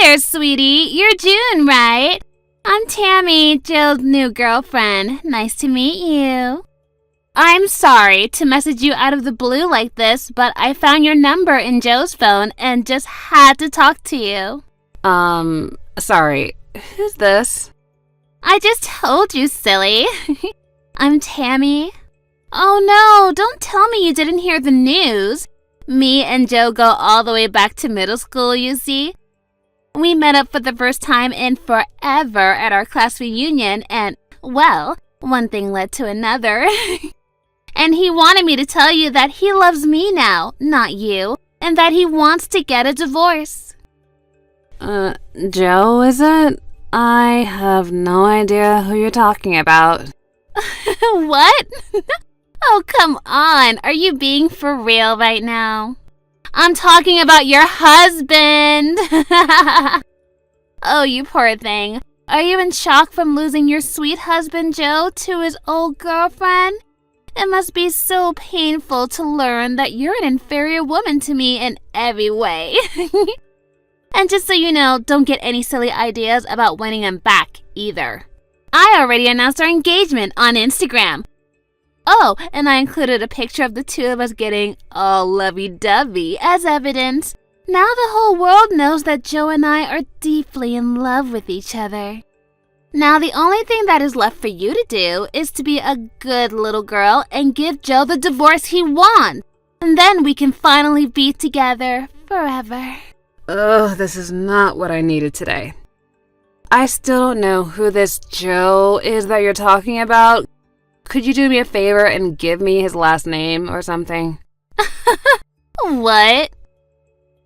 there, sweetie. You're June, right? I'm Tammy, Joe's new girlfriend. Nice to meet you. I'm sorry to message you out of the blue like this, but I found your number in Joe's phone and just had to talk to you. Sorry. Who's this? I just told you, silly. I'm Tammy. Oh no, don't tell me you didn't hear the news. Me and Joe go all the way back to middle school, you see. We met up for the first time in forever at our class reunion and, well, one thing led to another. And he wanted me to tell you that he loves me now, not you, and that he wants to get a divorce. Joe, is it? I have no idea who you're talking about. What? Oh, come on. Are you being for real right now? I'm talking about your husband. Oh, you poor thing. Are you in shock from losing your sweet husband, Joe, to his old girlfriend? It must be so painful to learn that you're an inferior woman to me in every way. And just so you know, don't get any silly ideas about winning him back, either. I already announced our engagement on Instagram. Oh, and I included a picture of the two of us getting all lovey-dovey as evidence. Now the whole world knows that Joe and I are deeply in love with each other. Now the only thing that is left for you to do is to be a good little girl and give Joe the divorce he wants. And then we can finally be together forever. Ugh, this is not what I needed today. I still don't know who this Joe is that you're talking about. Could you do me a favor and give me his last name or something? What?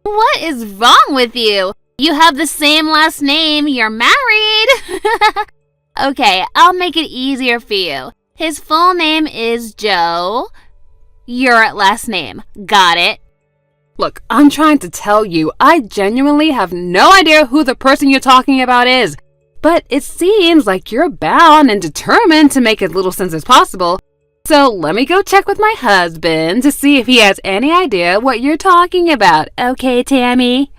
What is wrong with you? You have the same last name. You're married. Okay, I'll make it easier for you. His full name is Joe. Your last name. Got it? Look, I'm trying to tell you, I genuinely have no idea who the person you're talking about is. But it seems like you're bound and determined to make as little sense as possible. So let me go check with my husband to see if he has any idea what you're talking about. Okay, Tammy?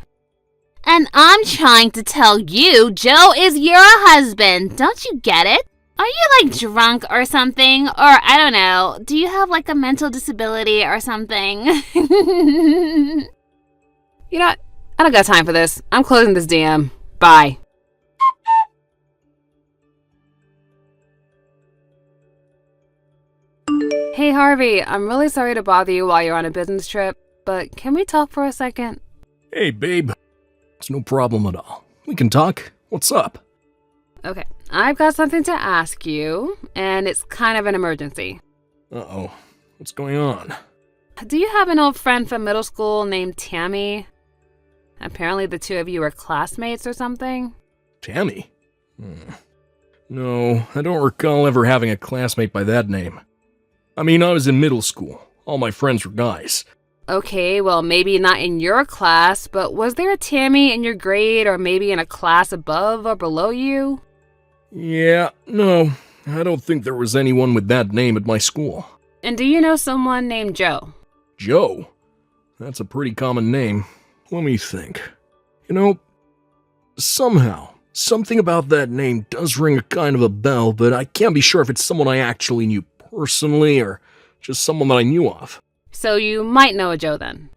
And I'm trying to tell you, Joe is your husband. Don't you get it? Are you like drunk or something? Or I don't know, do you have like a mental disability or something? You know what? I don't got time for this. I'm closing this DM. Bye. Hey Harvey, I'm really sorry to bother you while you're on a business trip, but can we talk for a second? Hey babe, it's no problem at all. We can talk. What's up? Okay, I've got something to ask you, and it's kind of an emergency. Uh-oh, what's going on? Do you have an old friend from middle school named Tammy? Apparently the two of you are classmates or something? Tammy? No, I don't recall ever having a classmate by that name. I mean, I was in middle school. All my friends were guys. Okay, well, maybe not in your class, but was there a Tammy in your grade or maybe in a class above or below you? Yeah, no, I don't think there was anyone with that name at my school. And do you know someone named Joe? Joe? That's a pretty common name. Let me think. You know, somehow, something about that name does ring a kind of a bell, but I can't be sure if it's someone I actually knew personally or just someone that I knew of. So you might know a Joe then?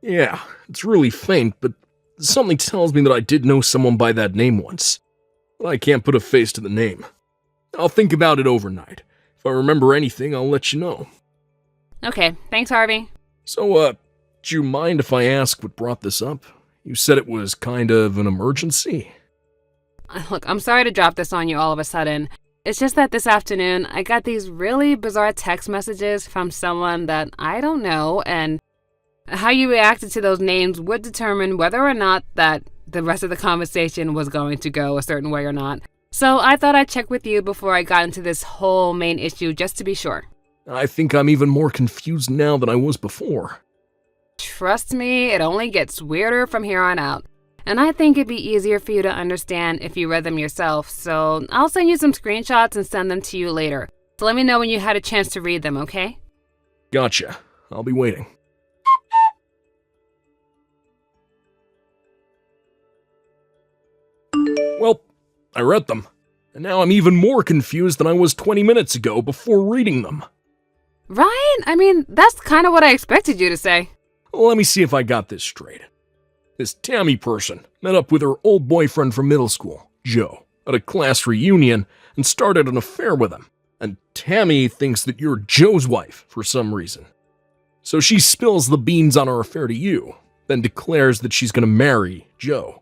Yeah, it's really faint, but something tells me that I did know someone by that name once. But I can't put a face to the name. I'll think about it overnight. If I remember anything, I'll let you know. Okay, thanks Harvey. So, do you mind if I ask what brought this up? You said it was kind of an emergency. Look, I'm sorry to drop this on you all of a sudden. It's just that this afternoon, I got these really bizarre text messages from someone that I don't know, and how you reacted to those names would determine whether or not that the rest of the conversation was going to go a certain way or not. So I thought I'd check with you before I got into this whole main issue just to be sure. I think I'm even more confused now than I was before. Trust me, it only gets weirder from here on out. And I think it'd be easier for you to understand if you read them yourself, so I'll send you some screenshots and send them to you later. So let me know when you had a chance to read them, okay? Gotcha. I'll be waiting. Hey, Well, I read them, and now I'm even more confused than I was 20 minutes ago before reading them. Right? I mean, that's kind of what I expected you to say. Well, let me see if I got this straight. This Tammy person met up with her old boyfriend from middle school, Joe, at a class reunion and started an affair with him. And Tammy thinks that you're Joe's wife for some reason. So she spills the beans on her affair to you, then declares that she's going to marry Joe.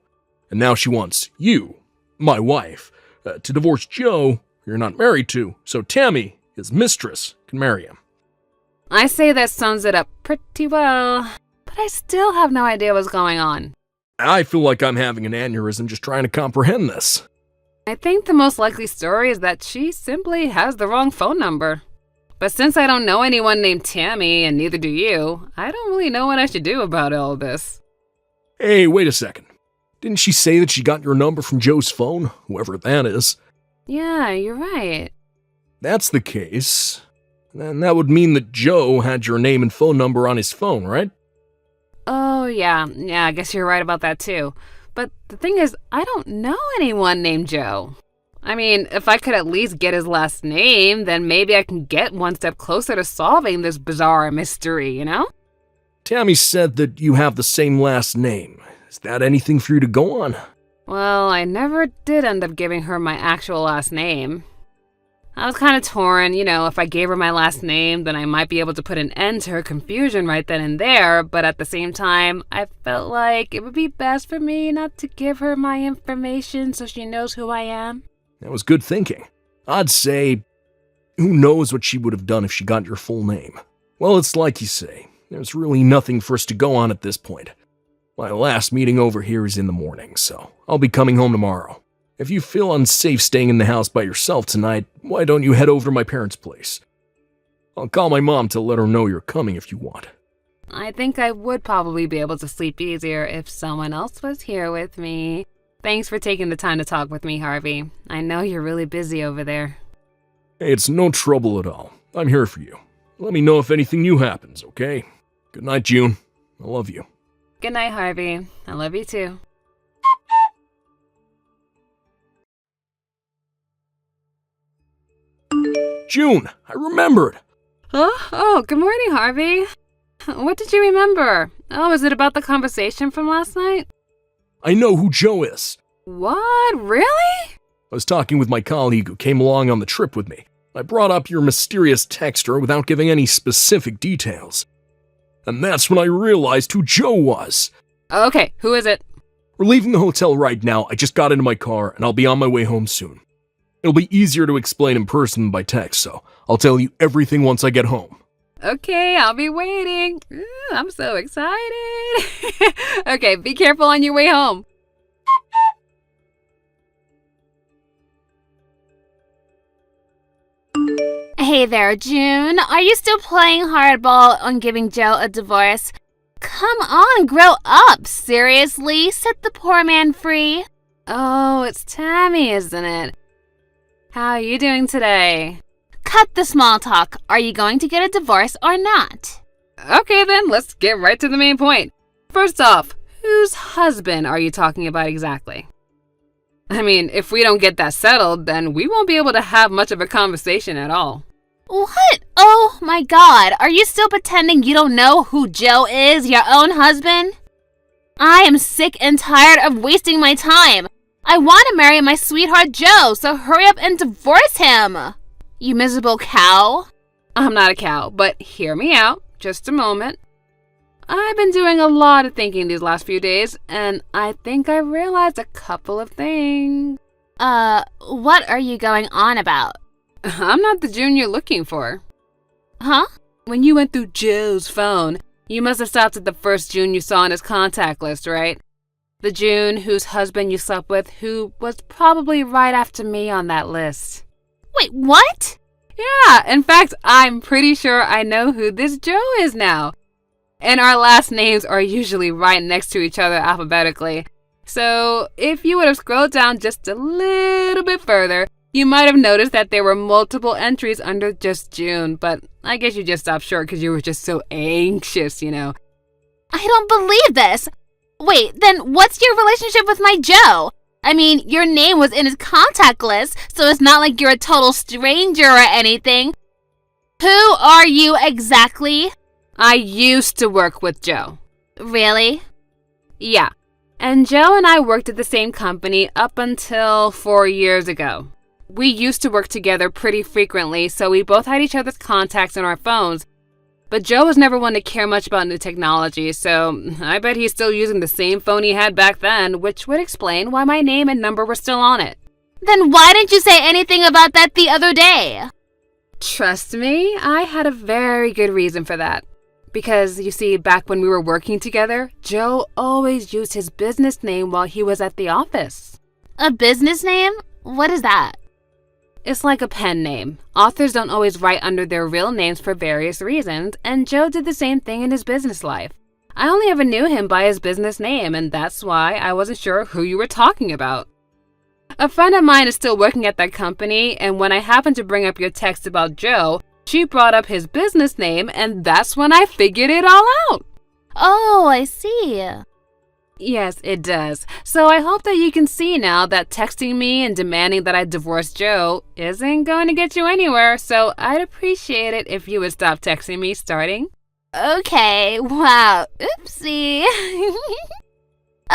And now she wants you, my wife, to divorce Joe, who you're not married to, so Tammy, his mistress, can marry him. I say that sums it up pretty well, but I still have no idea what's going on. I feel like I'm having an aneurysm just trying to comprehend this. I think the most likely story is that she simply has the wrong phone number. But since I don't know anyone named Tammy, and neither do you, I don't really know what I should do about all this. Hey, wait a second. Didn't she say that she got your number from Joe's phone, whoever that is? Yeah, you're right. That's the case. Then that would mean that Joe had your name and phone number on his phone, right? Oh, yeah, I guess you're right about that too. But the thing is, I don't know anyone named Joe. I mean, if I could at least get his last name, then maybe I can get one step closer to solving this bizarre mystery, you know? Tammy said that you have the same last name. Is that anything for you to go on? Well, I never did end up giving her my actual last name. I was kind of torn, if I gave her my last name, then I might be able to put an end to her confusion right then and there, but at the same time, I felt like it would be best for me not to give her my information so she knows who I am. That was good thinking. I'd say, who knows what she would have done if she got your full name? Well, it's like you say, there's really nothing for us to go on at this point. My last meeting over here is in the morning, so I'll be coming home tomorrow. If you feel unsafe staying in the house by yourself tonight, why don't you head over to my parents' place? I'll call my mom to let her know you're coming if you want. I think I would probably be able to sleep easier if someone else was here with me. Thanks for taking the time to talk with me, Harvey. I know you're really busy over there. Hey, it's no trouble at all. I'm here for you. Let me know if anything new happens, okay? Good night, June. I love you. Good night, Harvey. I love you too. June, I remembered. Oh, good morning, Harvey. What did you remember? Oh, is it about the conversation from last night? I know who Joe is. What? Really? I was talking with my colleague who came along on the trip with me. I brought up your mysterious texter without giving any specific details. And that's when I realized who Joe was. Okay, who is it? We're leaving the hotel right now. I just got into my car and I'll be on my way home soon. It'll be easier to explain in person than by text, so I'll tell you everything once I get home. Okay, I'll be waiting. Ooh, I'm so excited. Okay, be careful on your way home. Hey there, June. Are you still playing hardball on giving Joe a divorce? Come on, grow up. Seriously, set the poor man free. Oh, it's Tammy, isn't it? How are you doing today? Cut the small talk. Are you going to get a divorce or not? Okay then, let's get right to the main point. First off, whose husband are you talking about exactly? I mean, if we don't get that settled, then we won't be able to have much of a conversation at all. What? Oh my God. Are you still pretending you don't know who Joe is, your own husband? I am sick and tired of wasting my time. I want to marry my sweetheart Joe, so hurry up and divorce him. You miserable cow. I'm not a cow, but hear me out. Just a moment. I've been doing a lot of thinking these last few days, and I think I realized a couple of things. What are you going on about? I'm not the June you're looking for. Huh? When you went through Joe's phone, you must have stopped at the first June you saw on his contact list, right? The June whose husband you slept with, who was probably right after me on that list. Wait, what? Yeah, in fact, I'm pretty sure I know who this Joe is now. And our last names are usually right next to each other alphabetically. So if you would have scrolled down just a little bit further, you might have noticed that there were multiple entries under just June, but I guess you just stopped short because you were just so anxious, you know. I don't believe this. Wait, then what's your relationship with my Joe? I mean, your name was in his contact list, so it's not like you're a total stranger or anything. Who are you exactly? I used to work with Joe. Really? Yeah. And Joe and I worked at the same company up until 4 years ago. We used to work together pretty frequently, so we both had each other's contacts on our phones. But Joe was never one to care much about new technology, so I bet he's still using the same phone he had back then, which would explain why my name and number were still on it. Then why didn't you say anything about that the other day? Trust me, I had a very good reason for that. Because, you see, back when we were working together, Joe always used his business name while he was at the office. A business name? What is that? It's like a pen name. Authors don't always write under their real names for various reasons, and Joe did the same thing in his business life. I only ever knew him by his business name, and that's why I wasn't sure who you were talking about. A friend of mine is still working at that company, and when I happened to bring up your text about Joe, she brought up his business name, and that's when I figured it all out. Oh, I see. Yes, it does. So I hope that you can see now that texting me and demanding that I divorce Joe isn't going to get you anywhere, so I'd appreciate it if you would stop texting me starting. Okay, wow, oopsie.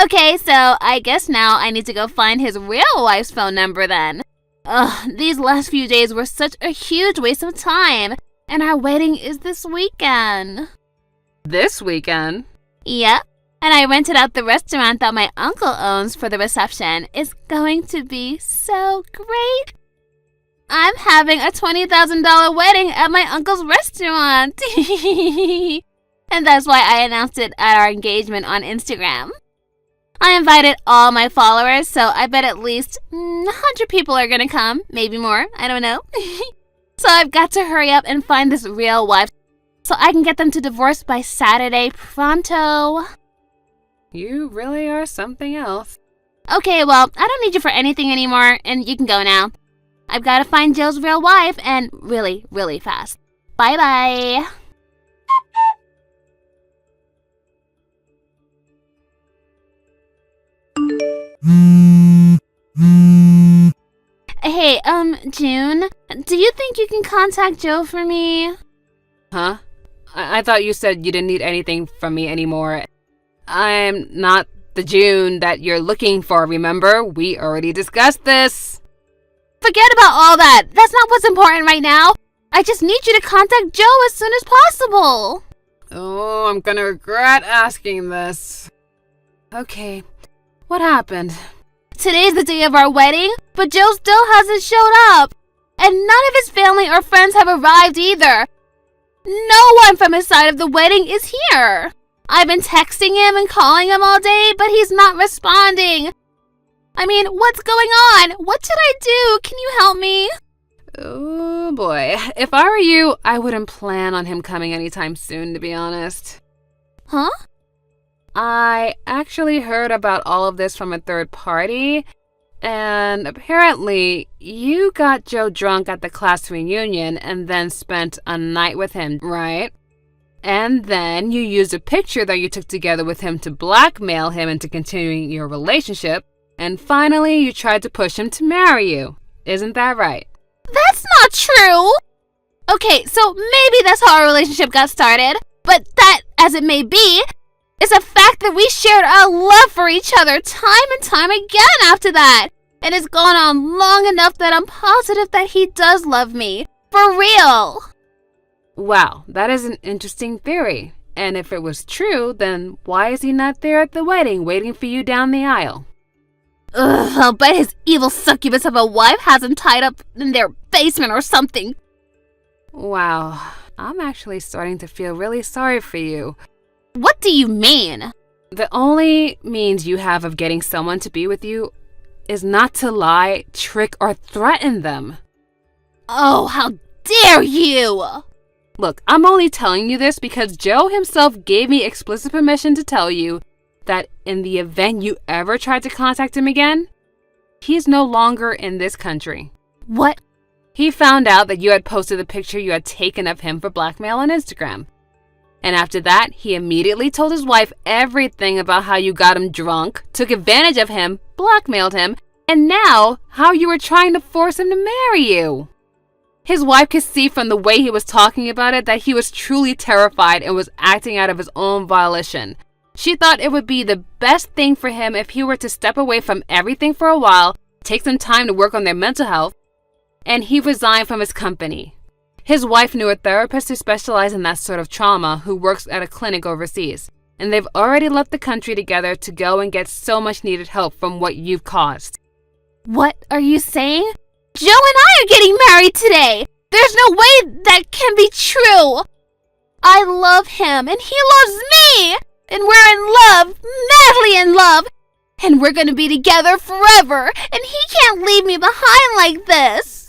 Okay, so I guess now I need to go find his real wife's phone number then. Ugh, these last few days were such a huge waste of time, and our wedding is this weekend. This weekend? Yep. And I rented out the restaurant that my uncle owns for the reception. It's going to be so great. I'm having a $20,000 wedding at my uncle's restaurant. And that's why I announced it at our engagement on Instagram. I invited all my followers, so I bet at least 100 people are going to come. Maybe more. I don't know. So I've got to hurry up and find this real wife so I can get them to divorce by Saturday pronto. You really are something else. Okay, well, I don't need you for anything anymore, and you can go now. I've got to find Joe's real wife, and really, really fast. Bye-bye. Hey, June, do you think you can contact Joe for me? Huh? I thought you said you didn't need anything from me anymore. I'm not the June that you're looking for, remember? We already discussed this. Forget about all that. That's not what's important right now. I just need you to contact Joe as soon as possible. Oh, I'm gonna regret asking this. Okay, what happened? Today's the day of our wedding, but Joe still hasn't showed up. And none of his family or friends have arrived either. No one from his side of the wedding is here. I've been texting him and calling him all day, but he's not responding. I mean, what's going on? What should I do? Can you help me? Oh boy. If I were you, I wouldn't plan on him coming anytime soon, to be honest. Huh? I actually heard about all of this from a third party, and apparently you got Joe drunk at the class reunion and then spent a night with him, right? And then you used a picture that you took together with him to blackmail him into continuing your relationship. And finally, you tried to push him to marry you. Isn't that right? That's not true! Okay, so maybe that's how our relationship got started. But that, as it may be, is a fact that we shared our love for each other time and time again after that. And it's gone on long enough that I'm positive that he does love me. For real! Wow, that is an interesting theory. And if it was true, then why is he not there at the wedding waiting for you down the aisle? Ugh, I'll bet his evil succubus of a wife has him tied up in their basement or something. Wow, I'm actually starting to feel really sorry for you. What do you mean? The only means you have of getting someone to be with you is not to lie, trick, or threaten them. Oh, how dare you! Look, I'm only telling you this because Joe himself gave me explicit permission to tell you that in the event you ever tried to contact him again, he's no longer in this country. What? He found out that you had posted the picture you had taken of him for blackmail on Instagram. And after that, he immediately told his wife everything about how you got him drunk, took advantage of him, blackmailed him, and now how you were trying to force him to marry you. His wife could see from the way he was talking about it that he was truly terrified and was acting out of his own volition. She thought it would be the best thing for him if he were to step away from everything for a while, take some time to work on their mental health, and he resigned from his company. His wife knew a therapist who specialized in that sort of trauma who works at a clinic overseas, and they've already left the country together to go and get so much needed help from what you've caused. What are you saying? Joe and I are getting married today! There's no way that can be true! I love him and he loves me! And we're in love, madly in love! And we're gonna be together forever! And he can't leave me behind like this!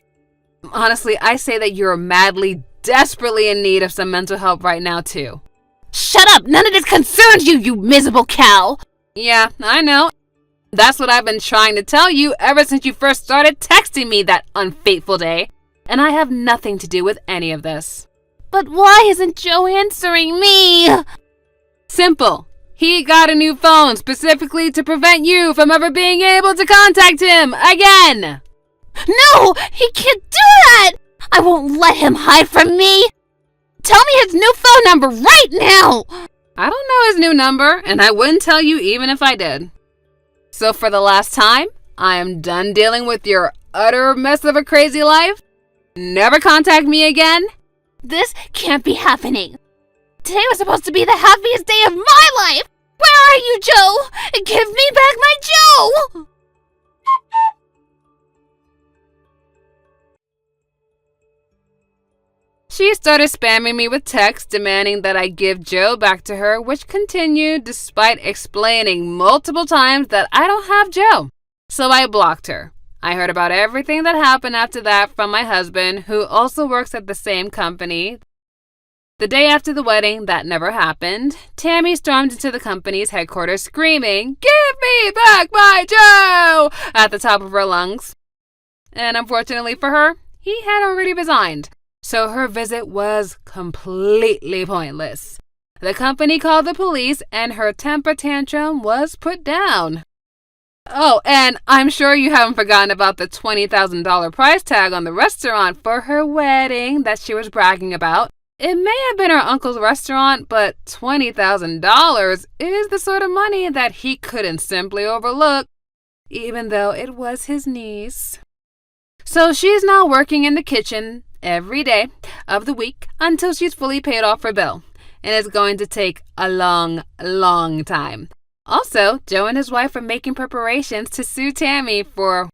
Honestly, I say that you're madly, desperately in need of some mental help right now too. Shut up! None of this concerns you, you miserable cow! Yeah, I know. That's what I've been trying to tell you ever since you first started texting me that unfaithful day. And I have nothing to do with any of this. But why isn't Joe answering me? Simple. He got a new phone specifically to prevent you from ever being able to contact him again. No! He can't do that! I won't let him hide from me! Tell me his new phone number right now! I don't know his new number, and I wouldn't tell you even if I did. So for the last time, I am done dealing with your utter mess of a crazy life. Never contact me again. This can't be happening. Today was supposed to be the happiest day of my life! Where are you, Joe? Give me back my Joe! She started spamming me with texts demanding that I give Joe back to her, which continued despite explaining multiple times that I don't have Joe. So I blocked her. I heard about everything that happened after that from my husband, who also works at the same company. The day after the wedding, that never happened, Tammy stormed into the company's headquarters screaming, "Give me back my Joe!" at the top of her lungs. And unfortunately for her, he had already resigned. So her visit was completely pointless. The company called the police and her temper tantrum was put down. Oh, and I'm sure you haven't forgotten about the $20,000 price tag on the restaurant for her wedding that she was bragging about. It may have been her uncle's restaurant, but $20,000 is the sort of money that he couldn't simply overlook, even though it was his niece. So she's now working in the kitchen every day of the week until she's fully paid off her bill. And it's going to take a long, long time. Also, Joe and his wife are making preparations to sue Tammy for,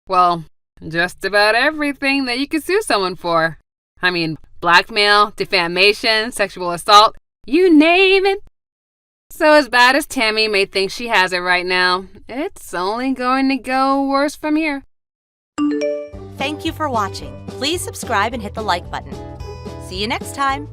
well, just about everything that you could sue someone for. I mean, blackmail, defamation, sexual assault, you name it. So as bad as Tammy may think she has it right now, it's only going to go worse from here. Thank you for watching. Please subscribe and hit the like button. See you next time.